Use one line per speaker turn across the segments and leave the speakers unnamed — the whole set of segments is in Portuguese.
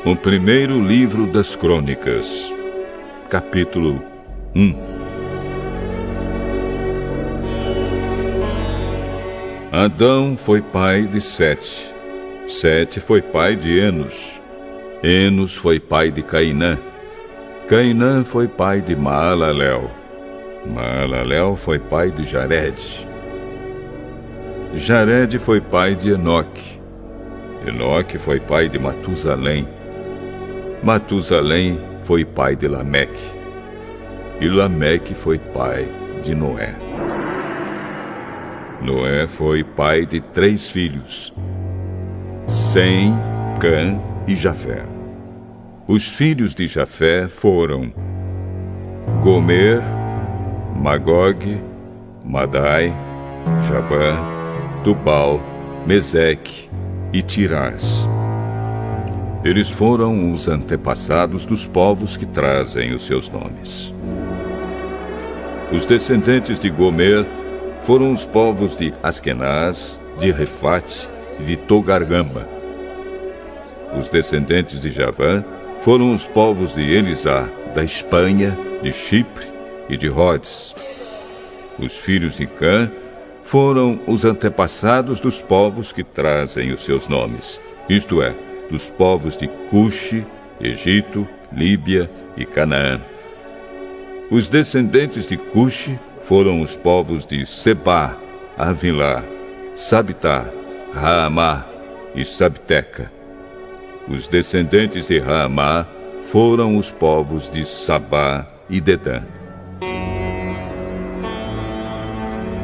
O primeiro livro das Crônicas, capítulo 1. Adão foi pai de Sete. Sete foi pai de Enos. Enos foi pai de Cainã. Cainã foi pai de Maalalel. Maalalel foi pai de Jared. Jared foi pai de Enoque. Enoque foi pai de Matusalém. Matusalém foi pai de Lameque. E Lameque foi pai de Noé. Noé foi pai de 3 filhos: Sem, Cã e Jafé. Os filhos de Jafé foram Gomer, Magog, Madai, Javã, Tubal, Meseque e Tirás. Eles foram os antepassados dos povos que trazem os seus nomes. Os descendentes de Gomer foram os povos de Askenaz, de Refate e de Togargama. Os descendentes de Javã foram os povos de Elisá, da Espanha, de Chipre e de Rhodes. Os filhos de Cã foram os antepassados dos povos que trazem os seus nomes, isto é, dos povos de Cuxi, Egito, Líbia e Canaã. Os descendentes de Cuxi foram os povos de Sebá, Avilá, Sabitá, Raamá e Sabteca. Os descendentes de Raamá foram os povos de Sabá e Dedã.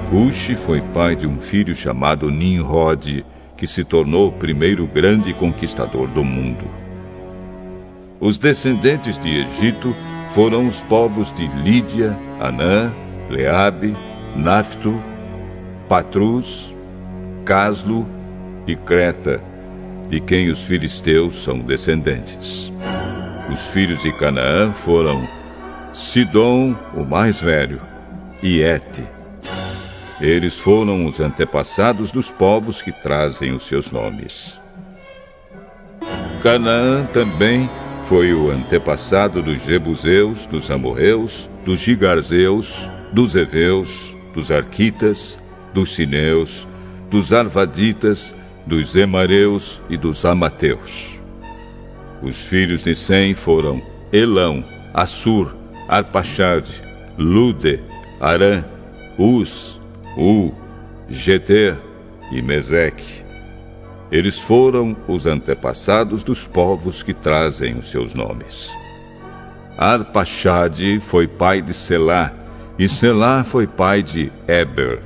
Cuxi foi pai de um filho chamado Nimrod, que se tornou o primeiro grande conquistador do mundo. Os descendentes de Egito foram os povos de Lídia, Anã, Leabe, Nafto, Patrus, Caslo e Creta, de quem os filisteus são descendentes. Os filhos de Canaã foram Sidom, o mais velho, e Ete. Eles foram os antepassados dos povos que trazem os seus nomes. Canaã também foi o antepassado dos Jebuseus, dos Amorreus, dos Gigarzeus, dos Eveus, dos Arquitas, dos Sineus, dos Arvaditas, dos Emareus e dos Amateus. Os filhos de Sem foram Elão, Assur, Arpaxade, Lude, Arã, Uz, Geter e Meseque. Eles foram os antepassados dos povos que trazem os seus nomes. Arpaxade foi pai de Selá, e Selá foi pai de Eber.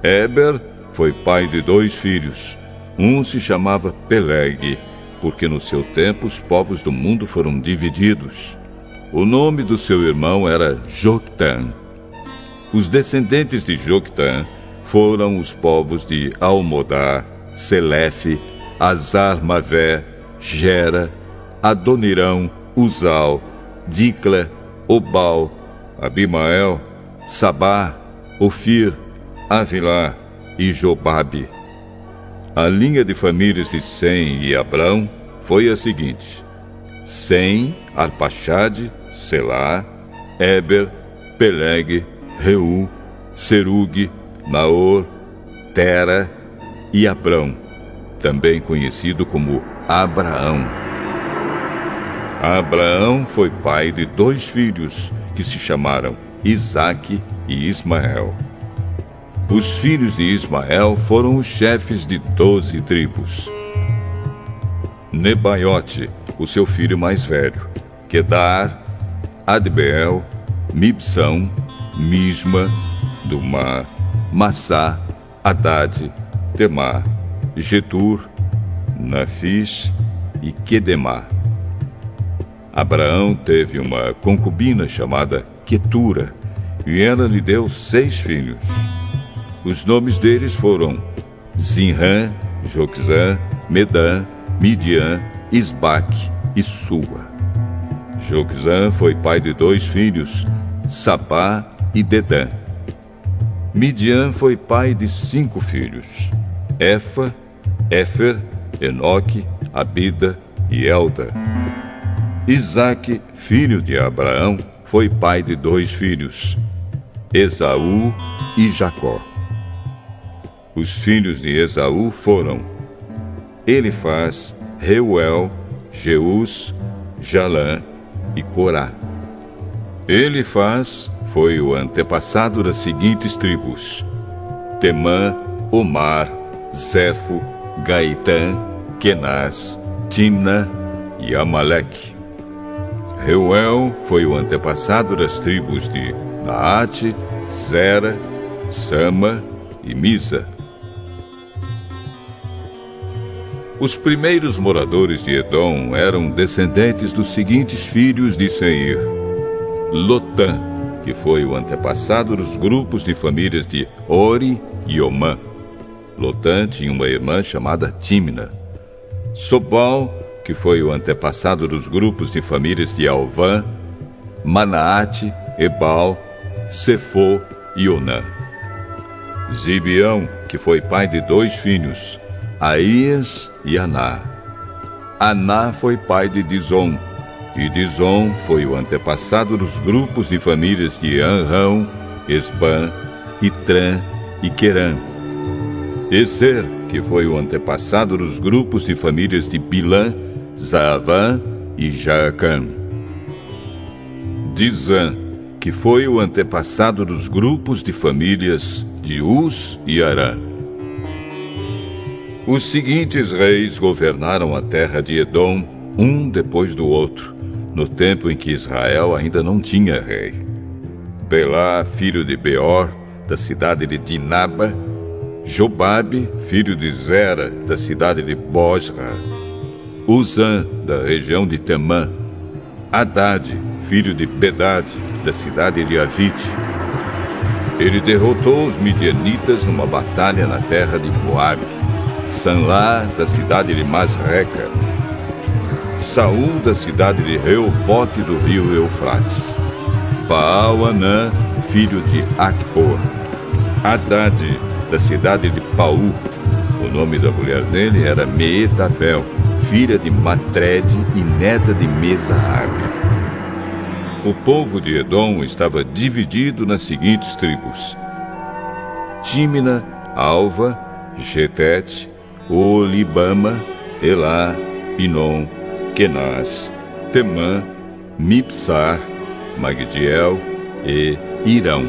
Eber foi pai de 2 filhos. Um se chamava Peleg, porque no seu tempo os povos do mundo foram divididos. O nome do seu irmão era Joctã. Os descendentes de Joctã foram os povos de Almodá, Selefe, Azar-Mavé, Gera, Adonirão, Uzal, Dicla, Obal, Abimael, Sabá, Ofir, Avilá e Jobabe. A linha de famílias de Sem e Abrão foi a seguinte: Sem, Arpaxade, Selá, Eber, Peleg, Reu, Serug, Naor, Tera e Abrão, também conhecido como Abraão. Abraão foi pai de 2 filhos, que se chamaram Isaque e Ismael. Os filhos de Ismael foram os chefes de 12 tribos. Nebaiote, o seu filho mais velho, Quedar, Adbeel, Mibsão, Misma, Dumá, Massá, Haddad, Temá, Getur, Nafis e Quedemá. Abraão teve uma concubina chamada Quetura, e ela lhe deu 6 filhos. Os nomes deles foram Zinrã, Joquzã, Medã, Midian, Isbaque e Sua. Joquzã foi pai de 2 filhos, Sabá e Dedã. Midian foi pai de 5 filhos, Éfa, Éfer, Enoque, Abida, e Elda. Isaque, filho de Abraão, foi pai de 2 filhos, Esaú e Jacó. Os filhos de Esaú foram Elifaz, Reuel, Jeus, Jalã e Corá. Elifaz foi o antepassado das seguintes tribos: Temã, Omar, Zefo, Gaitã, Kenaz, Timna e Amaleque. Reuel foi o antepassado das tribos de Naate, Zera, Sama e Misa. Os primeiros moradores de Edom eram descendentes dos seguintes filhos de Seir: Lotã, que foi o antepassado dos grupos de famílias de Ori e Omã. Lotã tinha uma irmã chamada Timna. Sobal, que foi o antepassado dos grupos de famílias de Alvã, Manaate, Ebal, Sefô e Onã. Zibeão, que foi pai de 2 filhos, Aías e Aná. Aná foi pai de Dizon, e Dizon foi o antepassado dos grupos de famílias de Anrão, Esbã, Itrã e Querã. Ezer, que foi o antepassado dos grupos de famílias de Bilã, Zaavã e Jaacã. Dizã, que foi o antepassado dos grupos de famílias de Uz e Arã. Os seguintes reis governaram a terra de Edom, um depois do outro, no tempo em que Israel ainda não tinha rei: Belá, filho de Beor, da cidade de Dinaba; Jobabe, filho de Zera, da cidade de Bosra; Uzã, da região de Temã; Haddad, filho de Bedad, da cidade de Avite. Ele derrotou os midianitas numa batalha na terra de Moabe; Sanlá, da cidade de Masreca; Saul, da cidade de Reobote do rio Eufrates; Baal-Anã, filho de Acbor; Haddad, da cidade de Paú. O nome da mulher dele era Meetabel, filha de Matred e neta de Mesaabe. O povo de Edom estava dividido nas seguintes tribos: Tímina, Alva, Getete, Olibama, Elá, Pinom, Kenaz, Temã, Mipsar, Magdiel e Irão.